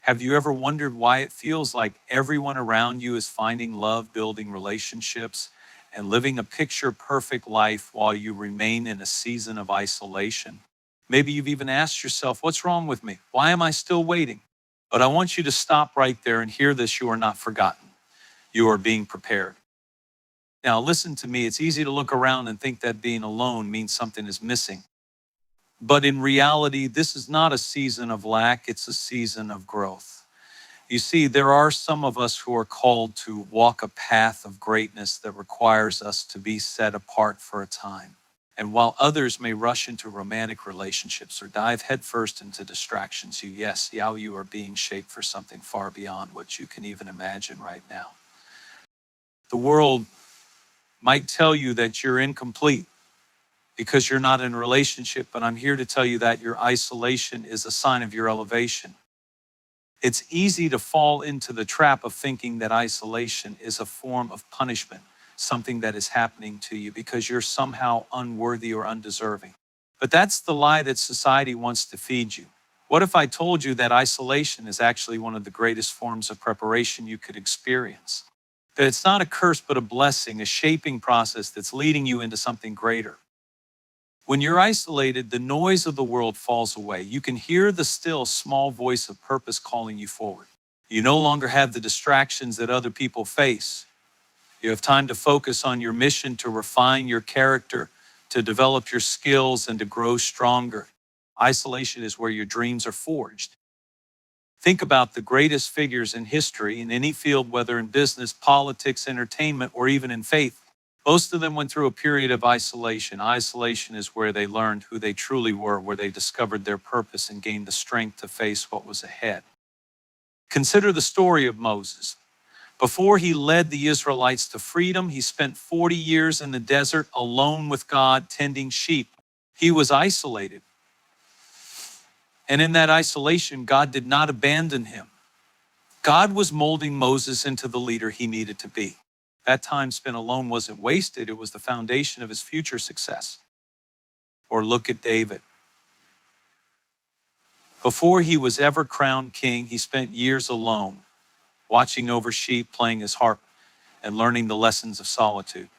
Have you ever wondered why it feels like everyone around you is finding love, building relationships, and living a picture-perfect life while you remain in a season of isolation? Maybe you've even asked yourself, what's wrong with me? Why am I still waiting? But I want you to stop right there and hear this. You are not forgotten. You are being prepared. Now, listen to me. It's easy to look around and think that being alone means something is missing. But in reality, this is not a season of lack. It's a season of growth. You see, there are some of us who are called to walk a path of greatness that requires us to be set apart for a time. And while others may rush into romantic relationships or dive headfirst into distractions, see how you are being shaped for something far beyond what you can even imagine right now. The world might tell you that you're incomplete because you're not in a relationship, but I'm here to tell you that your isolation is a sign of your elevation. It's easy to fall into the trap of thinking that isolation is a form of punishment, something that is happening to you because you're somehow unworthy or undeserving. But that's the lie that society wants to feed you. What if I told you that isolation is actually one of the greatest forms of preparation you could experience? That it's not a curse, but a blessing, a shaping process that's leading you into something greater. When you're isolated, the noise of the world falls away. You can hear the still, small voice of purpose calling you forward. You no longer have the distractions that other people face. You have time to focus on your mission, to refine your character, to develop your skills, and to grow stronger. Isolation is where your dreams are forged. Think about the greatest figures in history in any field, whether in business, politics, entertainment, or even in faith. Most of them went through a period of isolation. Isolation is where they learned who they truly were, where they discovered their purpose and gained the strength to face what was ahead. Consider the story of Moses. Before he led the Israelites to freedom, he spent 40 years in the desert alone with God, tending sheep. He was isolated. And in that isolation, God did not abandon him. God was molding Moses into the leader he needed to be. That time spent alone wasn't wasted. It was the foundation of his future success. Or look at David. Before he was ever crowned king, he spent years alone, watching over sheep, playing his harp, and learning the lessons of solitude.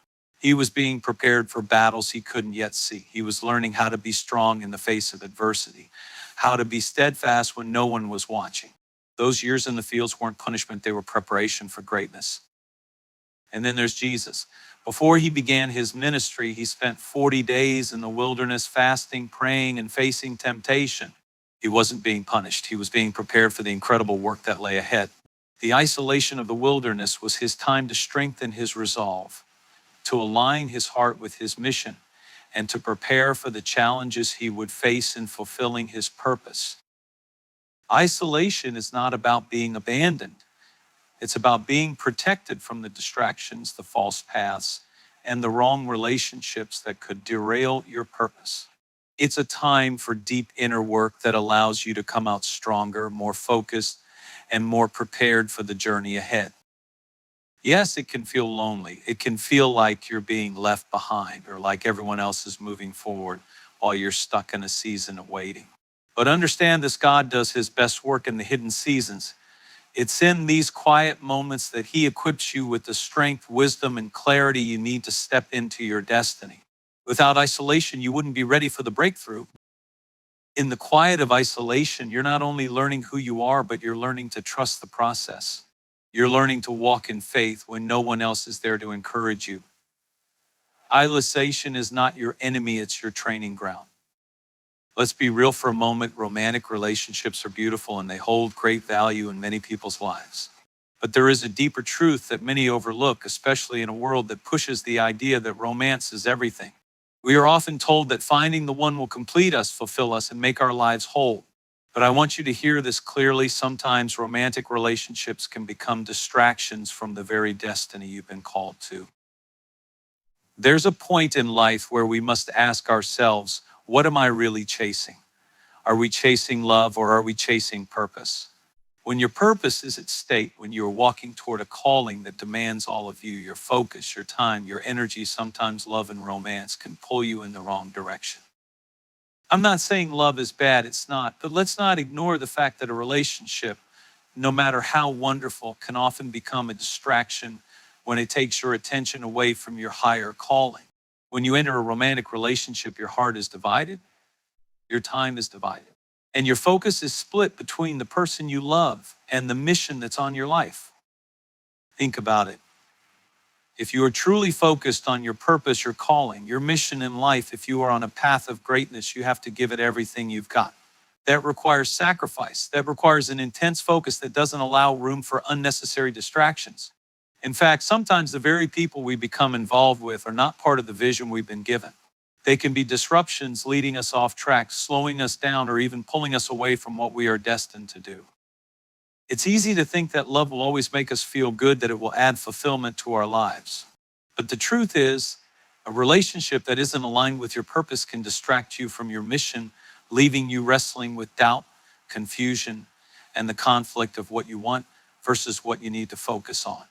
He was being prepared for battles he couldn't yet see. He was learning how to be strong in the face of adversity, how to be steadfast when no one was watching. Those years in the fields weren't punishment, they were preparation for greatness. And then there's Jesus. Before he began his ministry, he spent 40 days in the wilderness fasting, praying, and facing temptation. He wasn't being punished. He was being prepared for the incredible work that lay ahead. The isolation of the wilderness was his time to strengthen his resolve, to align his heart with his mission, and to prepare for the challenges he would face in fulfilling his purpose. Isolation is not about being abandoned. It's about being protected from the distractions, the false paths, and the wrong relationships that could derail your purpose. It's a time for deep inner work that allows you to come out stronger, more focused, and more prepared for the journey ahead. Yes, it can feel lonely. It can feel like you're being left behind or like everyone else is moving forward while you're stuck in a season of waiting. But understand this: God does his best work in the hidden seasons. It's in these quiet moments that he equips you with the strength, wisdom, and clarity you need to step into your destiny. Without isolation, you wouldn't be ready for the breakthrough. In the quiet of isolation, you're not only learning who you are, but you're learning to trust the process. You're learning to walk in faith when no one else is there to encourage you. Isolation is not your enemy, it's your training ground. Let's be real for a moment. Romantic relationships are beautiful and they hold great value in many people's lives. But there is a deeper truth that many overlook, especially in a world that pushes the idea that romance is everything. We are often told that finding the one will complete us, fulfill us, and make our lives whole. But I want you to hear this clearly. Sometimes romantic relationships can become distractions from the very destiny you've been called to. There's a point in life where we must ask ourselves, what am I really chasing? Are we chasing love or are we chasing purpose? When your purpose is at stake, when you're walking toward a calling that demands all of you, your focus, your time, your energy, sometimes love and romance can pull you in the wrong direction. I'm not saying love is bad, it's not, but let's not ignore the fact that a relationship no matter how wonderful, can often become a distraction when it takes your attention away from your higher calling. When you enter a romantic relationship, your heart is divided, your time is divided, and your focus is split between the person you love and the mission that's on your life. Think about it. If you are truly focused on your purpose, your calling, your mission in life, if you are on a path of greatness, you have to give it everything you've got. That requires sacrifice. That requires an intense focus that doesn't allow room for unnecessary distractions. In fact, sometimes the very people we become involved with are not part of the vision we've been given. They can be disruptions leading us off track, slowing us down, or even pulling us away from what we are destined to do. It's easy to think that love will always make us feel good, that it will add fulfillment to our lives. But the truth is, a relationship that isn't aligned with your purpose can distract you from your mission, leaving you wrestling with doubt, confusion, and the conflict of what you want versus what you need to focus on.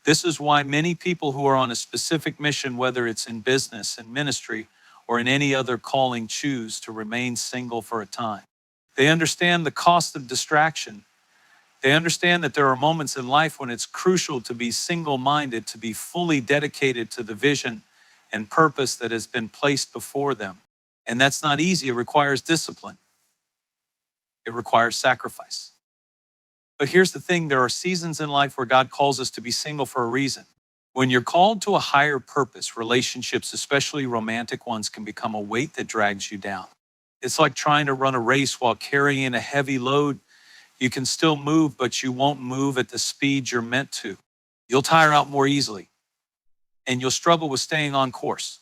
This is why many people who are on a specific mission, whether it's in business and ministry or in any other calling, choose to remain single for a time. They understand the cost of distraction. They understand that there are moments in life when it's crucial to be single-minded, to be fully dedicated to the vision and purpose that has been placed before them. And that's not easy. It requires discipline. It requires sacrifice. But here's the thing, there are seasons in life where God calls us to be single for a reason. When you're called to a higher purpose, relationships, especially romantic ones, can become a weight that drags you down. It's like trying to run a race while carrying a heavy load. You can still move, but you won't move at the speed you're meant to. You'll tire out more easily, and you'll struggle with staying on course.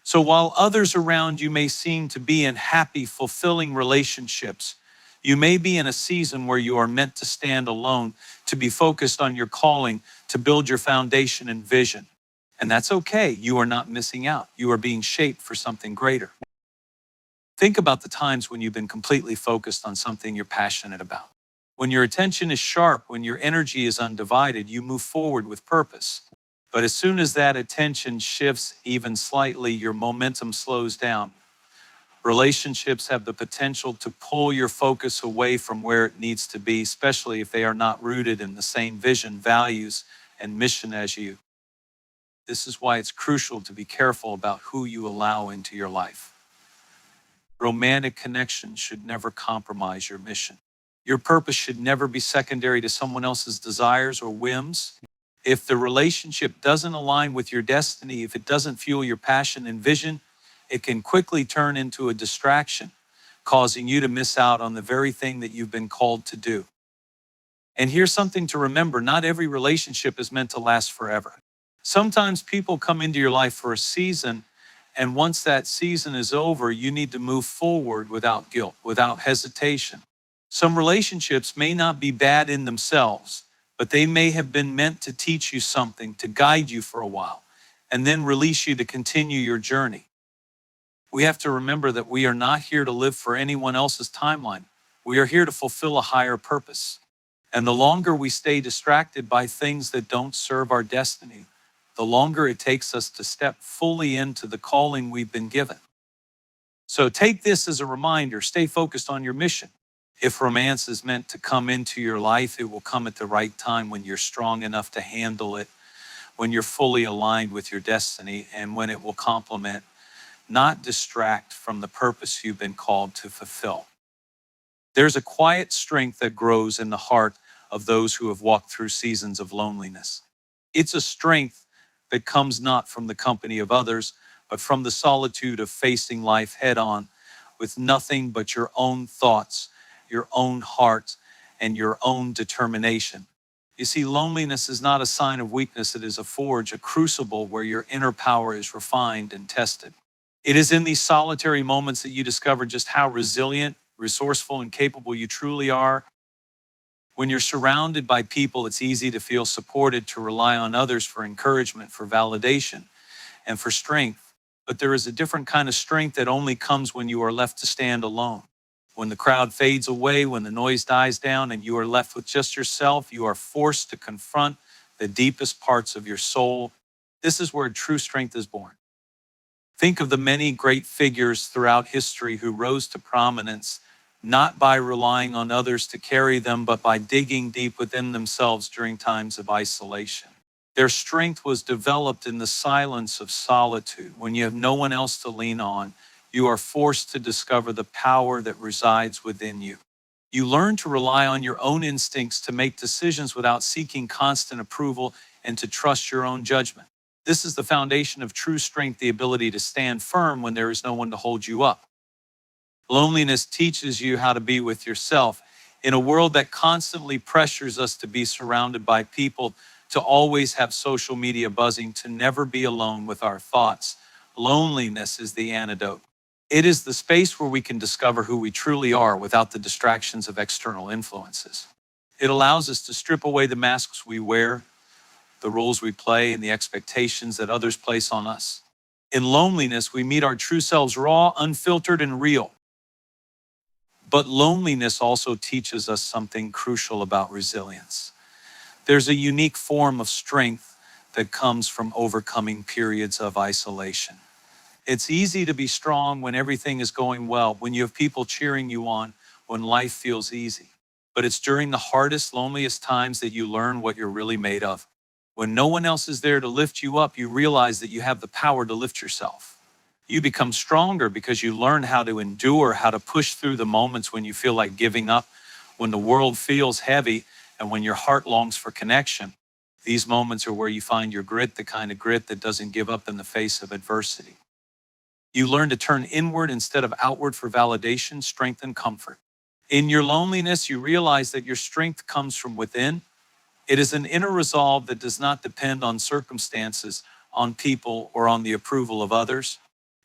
So while others around you may seem to be in happy, fulfilling relationships, you may be in a season where you are meant to stand alone, to be focused on your calling, to build your foundation and vision. And that's okay. You are not missing out. You are being shaped for something greater. Think about the times when you've been completely focused on something you're passionate about. When your attention is sharp, when your energy is undivided, you move forward with purpose. But as soon as that attention shifts even slightly, your momentum slows down. Relationships have the potential to pull your focus away from where it needs to be, especially if they are not rooted in the same vision, values, and mission as you. This is why it's crucial to be careful about who you allow into your life. Romantic connections should never compromise your mission. Your purpose should never be secondary to someone else's desires or whims. If the relationship doesn't align with your destiny, if it doesn't fuel your passion and vision, it can quickly turn into a distraction, causing you to miss out on the very thing that you've been called to do. And here's something to remember, not every relationship is meant to last forever. Sometimes people come into your life for a season, and once that season is over, you need to move forward without guilt, without hesitation. Some relationships may not be bad in themselves, but they may have been meant to teach you something, to guide you for a while, and then release you to continue your journey. We have to remember that we are not here to live for anyone else's timeline. We are here to fulfill a higher purpose. And the longer we stay distracted by things that don't serve our destiny, the longer it takes us to step fully into the calling we've been given. So take this as a reminder, stay focused on your mission. If romance is meant to come into your life, it will come at the right time, when you're strong enough to handle it, when you're fully aligned with your destiny, and when it will complement, not distract from the purpose you've been called to fulfill. There's a quiet strength that grows in the heart of those who have walked through seasons of loneliness. It's a strength that comes not from the company of others, but from the solitude of facing life head on with nothing but your own thoughts, your own heart, and your own determination. You see, loneliness is not a sign of weakness. It is a forge, a crucible where your inner power is refined and tested. It is in these solitary moments that you discover just how resilient, resourceful, and capable you truly are. When you're surrounded by people, it's easy to feel supported, to rely on others for encouragement, for validation, and for strength. But there is a different kind of strength that only comes when you are left to stand alone. When the crowd fades away, when the noise dies down, and you are left with just yourself, you are forced to confront the deepest parts of your soul. This is where true strength is born. Think of the many great figures throughout history who rose to prominence not by relying on others to carry them, but by digging deep within themselves during times of isolation. Their strength was developed in the silence of solitude. When you have no one else to lean on, you are forced to discover the power that resides within you. You learn to rely on your own instincts to make decisions without seeking constant approval and to trust your own judgment. This is the foundation of true strength, the ability to stand firm when there is no one to hold you up. Loneliness teaches you how to be with yourself. In a world that constantly pressures us to be surrounded by people, to always have social media buzzing, to never be alone with our thoughts, loneliness is the antidote. It is the space where we can discover who we truly are without the distractions of external influences. It allows us to strip away the masks we wear, the roles we play, and the expectations that others place on us. In loneliness, we meet our true selves, raw, unfiltered, and real. But loneliness also teaches us something crucial about resilience. There's a unique form of strength that comes from overcoming periods of isolation. It's easy to be strong when everything is going well, when you have people cheering you on, when life feels easy. But it's during the hardest, loneliest times that you learn what you're really made of. When no one else is there to lift you up, you realize that you have the power to lift yourself. You become stronger because you learn how to endure, how to push through the moments when you feel like giving up, when the world feels heavy, and when your heart longs for connection. These moments are where you find your grit, the kind of grit that doesn't give up in the face of adversity. You learn to turn inward instead of outward for validation, strength, and comfort. In your loneliness, you realize that your strength comes from within. It is an inner resolve that does not depend on circumstances, on people, or on the approval of others.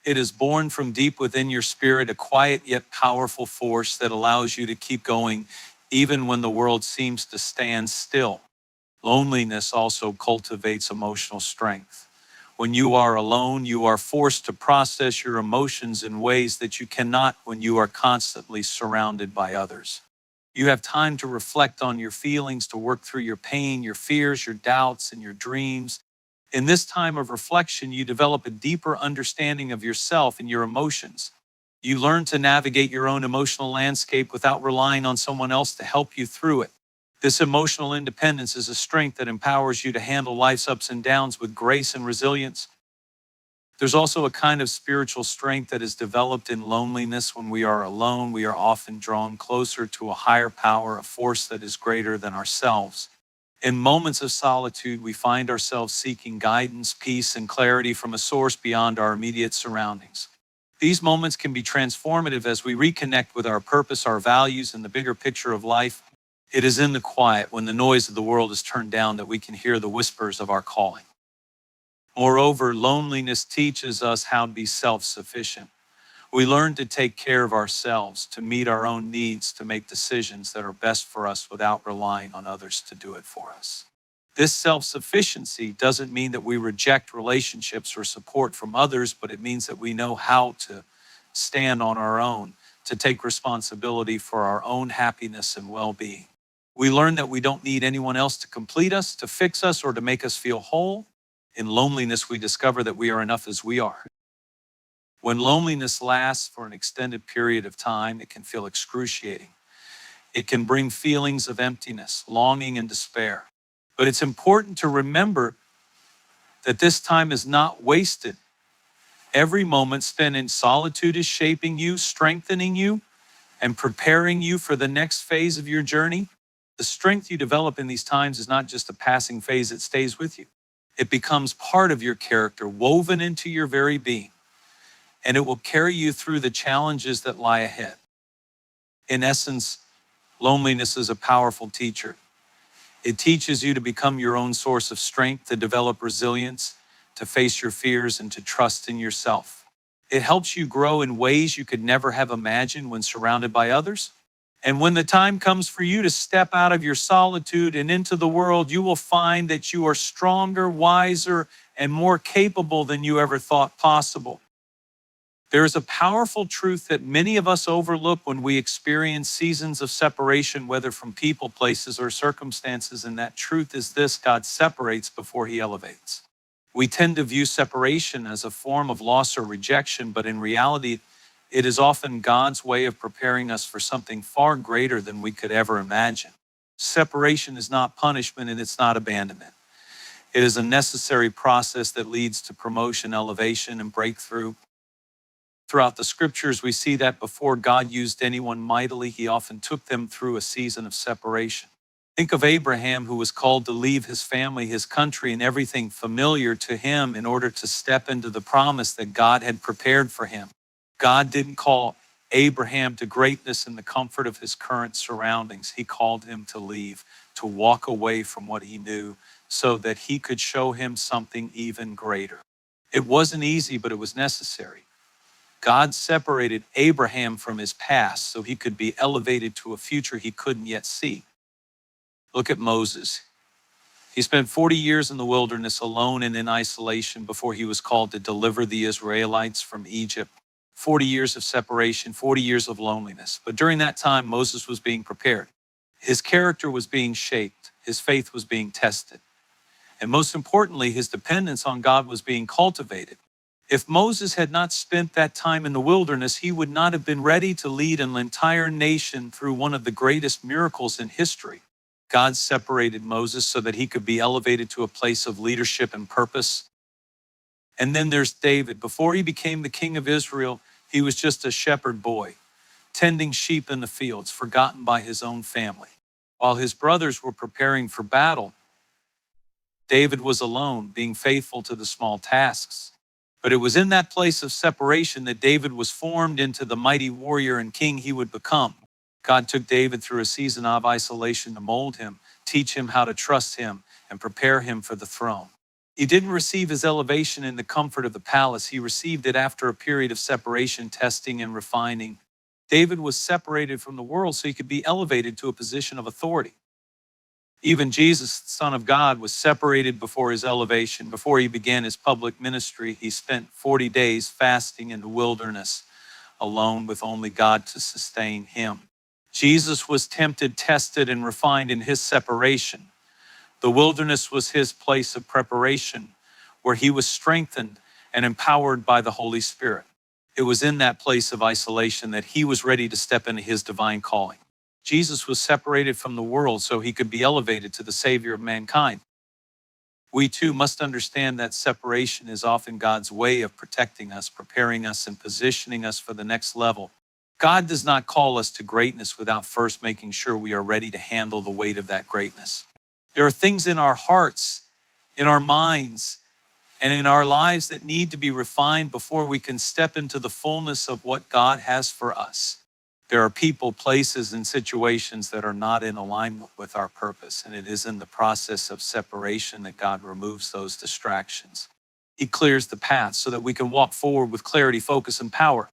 It is born from deep within your spirit, a quiet yet powerful force that allows you to keep going even when the world seems to stand still. Loneliness also cultivates emotional strength. When you are alone, you are forced to process your emotions in ways that you cannot when you are constantly surrounded by others. You have time to reflect on your feelings, to work through your pain, your fears, your doubts, and your dreams. In this time of reflection, you develop a deeper understanding of yourself and your emotions. You learn to navigate your own emotional landscape without relying on someone else to help you through it. This emotional independence is a strength that empowers you to handle life's ups and downs with grace and resilience. There's also a kind of spiritual strength that is developed in loneliness. When we are alone, we are often drawn closer to a higher power, a force that is greater than ourselves. In moments of solitude, we find ourselves seeking guidance, peace, and clarity from a source beyond our immediate surroundings. These moments can be transformative as we reconnect with our purpose, our values, and the bigger picture of life. It is in the quiet, when the noise of the world is turned down, that we can hear the whispers of our calling. Moreover, loneliness teaches us how to be self-sufficient. We learn to take care of ourselves, to meet our own needs, to make decisions that are best for us without relying on others to do it for us. This self-sufficiency doesn't mean that we reject relationships or support from others, but it means that we know how to stand on our own, to take responsibility for our own happiness and well-being. We learn that we don't need anyone else to complete us, to fix us, or to make us feel whole. In loneliness, we discover that we are enough as we are. When loneliness lasts for an extended period of time, it can feel excruciating. It can bring feelings of emptiness, longing, and despair. But it's important to remember that this time is not wasted. Every moment spent in solitude is shaping you, strengthening you, and preparing you for the next phase of your journey. The strength you develop in these times is not just a passing phase, it stays with you. It becomes part of your character, woven into your very being, and it will carry you through the challenges that lie ahead. In essence, loneliness is a powerful teacher. It teaches you to become your own source of strength, to develop resilience, to face your fears, and to trust in yourself. It helps you grow in ways you could never have imagined when surrounded by others. And when the time comes for you to step out of your solitude and into the world, you will find that you are stronger, wiser, and more capable than you ever thought possible. There is a powerful truth that many of us overlook when we experience seasons of separation, whether from people, places, or circumstances, and that truth is this: God separates before he elevates. We tend to view separation as a form of loss or rejection, but in reality, It is often God's way of preparing us for something far greater than we could ever imagine. Separation is not punishment and it's not abandonment. It is a necessary process that leads to promotion, elevation, and breakthrough. Throughout the scriptures, we see that before God used anyone mightily, he often took them through a season of separation. Think of Abraham, who was called to leave his family, his country, and everything familiar to him in order to step into the promise that God had prepared for him. God didn't call Abraham to greatness in the comfort of his current surroundings. He called him to leave, to walk away from what he knew so that he could show him something even greater. It wasn't easy, but it was necessary. God separated Abraham from his past so he could be elevated to a future he couldn't yet see. Look at Moses. He spent 40 years in the wilderness alone and in isolation before he was called to deliver the Israelites from Egypt. 40 years of separation, 40 years of loneliness. But during that time, Moses was being prepared. His character was being shaped. His faith was being tested. And most importantly, his dependence on God was being cultivated. If Moses had not spent that time in the wilderness, he would not have been ready to lead an entire nation through one of the greatest miracles in history. God separated Moses so that he could be elevated to a place of leadership and purpose. And then there's David. Before he became the king of Israel, he was just a shepherd boy, tending sheep in the fields, forgotten by his own family. While his brothers were preparing for battle, David was alone, being faithful to the small tasks. But it was in that place of separation that David was formed into the mighty warrior and king he would become. God took David through a season of isolation to mold him, teach him how to trust him, and prepare him for the throne. He didn't receive his elevation in the comfort of the palace. He received it after a period of separation, testing, and refining. David was separated from the world so he could be elevated to a position of authority. Even Jesus, the Son of God, was separated before his elevation. Before he began his public ministry, he spent 40 days fasting in the wilderness, alone with only God to sustain him. Jesus was tempted, tested, and refined in his separation. The wilderness was his place of preparation, where he was strengthened and empowered by the Holy Spirit. It was in that place of isolation that he was ready to step into his divine calling. Jesus was separated from the world so he could be elevated to the Savior of mankind. We too must understand that separation is often God's way of protecting us, preparing us, and positioning us for the next level. God does not call us to greatness without first making sure we are ready to handle the weight of that greatness. There are things in our hearts, in our minds, and in our lives that need to be refined before we can step into the fullness of what God has for us. There are people, places, and situations that are not in alignment with our purpose, and it is in the process of separation that God removes those distractions. He clears the path so that we can walk forward with clarity, focus, and power.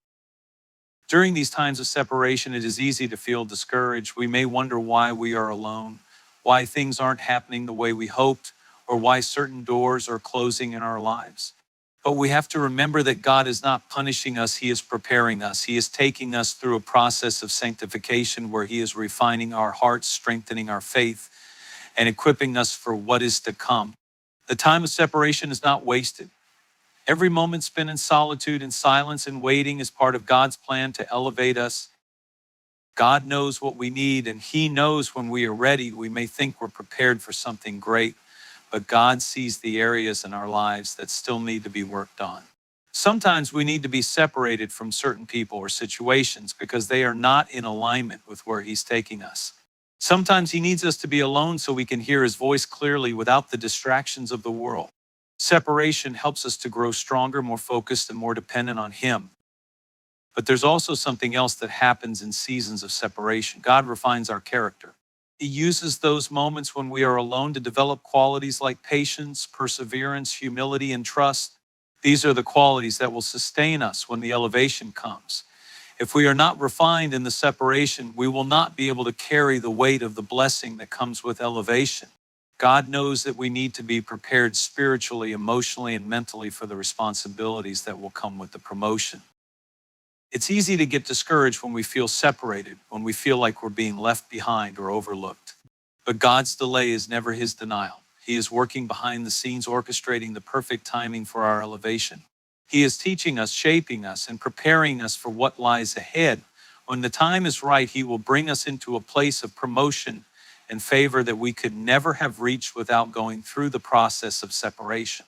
During these times of separation, it is easy to feel discouraged. We may wonder why we are alone, why things aren't happening the way we hoped, or why certain doors are closing in our lives. But we have to remember that God is not punishing us, he is preparing us. He is taking us through a process of sanctification where he is refining our hearts, strengthening our faith, and equipping us for what is to come. The time of separation is not wasted. Every moment spent in solitude and silence and waiting is part of God's plan to elevate us. God knows what we need, and he knows when we are ready. We may think we're prepared for something great, but God sees the areas in our lives that still need to be worked on. Sometimes we need to be separated from certain people or situations because they are not in alignment with where he's taking us. Sometimes he needs us to be alone so we can hear his voice clearly without the distractions of the world. Separation helps us to grow stronger, more focused, and more dependent on him. But there's also something else that happens in seasons of separation. God refines our character. He uses those moments when we are alone to develop qualities like patience, perseverance, humility, and trust. These are the qualities that will sustain us when the elevation comes. If we are not refined in the separation, we will not be able to carry the weight of the blessing that comes with elevation. God knows that we need to be prepared spiritually, emotionally, and mentally for the responsibilities that will come with the promotion. It's easy to get discouraged when we feel separated, when we feel like we're being left behind or overlooked. But God's delay is never his denial. He is working behind the scenes, orchestrating the perfect timing for our elevation. He is teaching us, shaping us, and preparing us for what lies ahead. When the time is right, He will bring us into a place of promotion and favor that we could never have reached without going through the process of separation.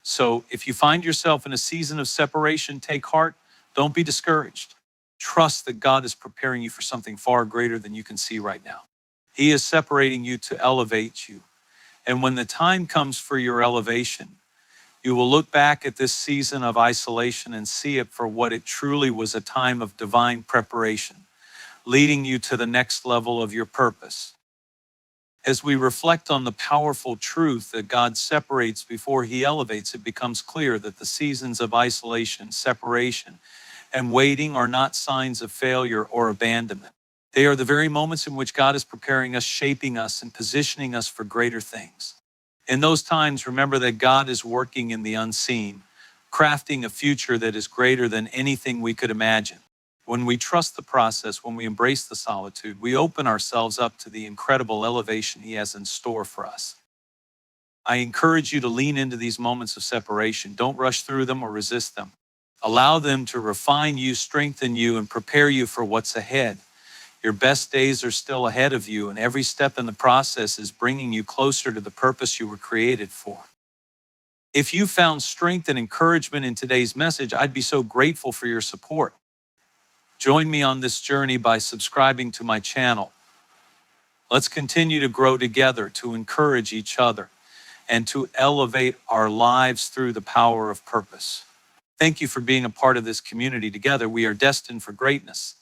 So if you find yourself in a season of separation, take heart. Don't be discouraged. Trust that God is preparing you for something far greater than you can see right now. He is separating you to elevate you. And when the time comes for your elevation, you will look back at this season of isolation and see it for what it truly was, a time of divine preparation, leading you to the next level of your purpose. As we reflect on the powerful truth that God separates before He elevates, it becomes clear that the seasons of isolation, separation, and waiting are not signs of failure or abandonment. They are the very moments in which God is preparing us, shaping us, and positioning us for greater things. In those times, remember that God is working in the unseen, crafting a future that is greater than anything we could imagine. When we trust the process, when we embrace the solitude, we open ourselves up to the incredible elevation He has in store for us. I encourage you to lean into these moments of separation. Don't rush through them or resist them. Allow them to refine you, strengthen you, and prepare you for what's ahead. Your best days are still ahead of you, and every step in the process is bringing you closer to the purpose you were created for. If you found strength and encouragement in today's message, I'd be so grateful for your support. Join me on this journey by subscribing to my channel. Let's continue to grow together, to encourage each other, and to elevate our lives through the power of purpose. Thank you for being a part of this community. Together, we are destined for greatness.